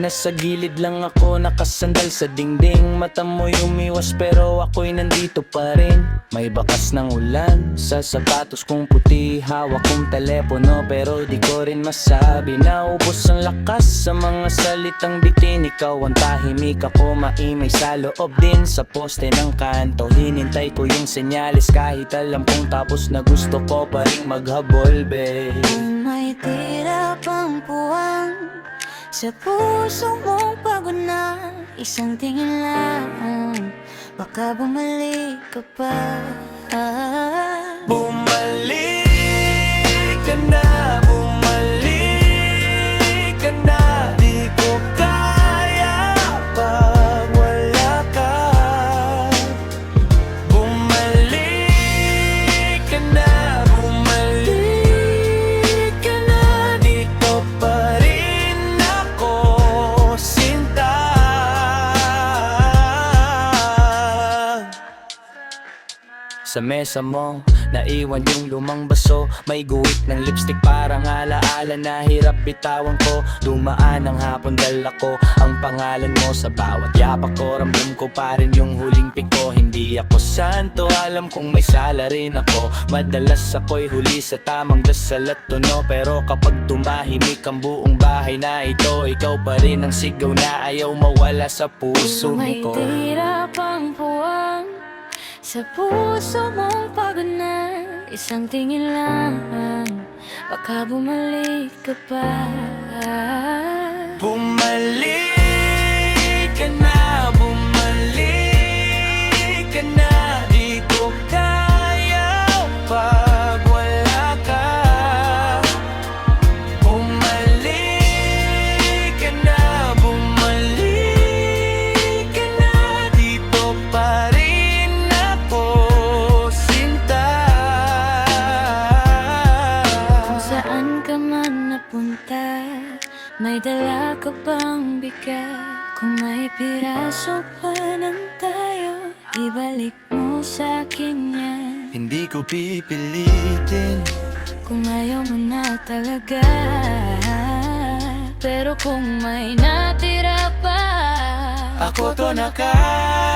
Nasa gilid lang ako nakasandal sa dingding. Mata mo'y umiwas pero ako'y nandito pa rin. May bakas ng ulan sa sapatos kong puti. Hawak kong telepono pero di ko rin masabi. Naubos ang lakas sa mga salitang bitin. Ikaw ang tahimik, ako maimay sa loob din. Sa poste ng kanto hinintay ko yung senyales. Kahit alam kong tapos na gusto ko pa rin maghabol, babe. Kung may tira pang puwang sa puso mong pagod na, isang tingin lang, baka bumalik ka pa. Bumalik ka na, bumalik ka na. Di ko kaya pag wala ka. Bumalik ka na, bumalik ka na. Dito pa rin ako, sinta. Sa mesa mo, naiwan yung lumang baso. May guhit ng lipstick parang alaala na hirap bitawan ko. Dumaan ang hapon dala ko ang pangalan mo sa bawat yapak ko. Ramdam ko pa rin yung huling piko. Hindi ako santo, alam kong may sala rin ako. Madalas ako'y huli sa tamang dasal at tuno. Pero kapag tumahimik ang buong bahay na ito, ikaw pa rin ang sigaw na ayaw mawala sa puso May ko. tira pang puwang sa puso mong pagod na, isang tingin lang, baka bumalik ka pa. Bumalik ka na, bumalik ka na. Di ko kaya pag wala ka. Bumalik ka na, bumalik ka na. Dito pa rin ako, sinta. Kung saan ka man napunta, may dala ka bang bigat? Kung may piraso pa ng tayo, ibalik mo sa'kin yan. Hindi ko pipilitin. Kung ayaw mo na talaga, pero kung may natira pa, Ako to na kaya.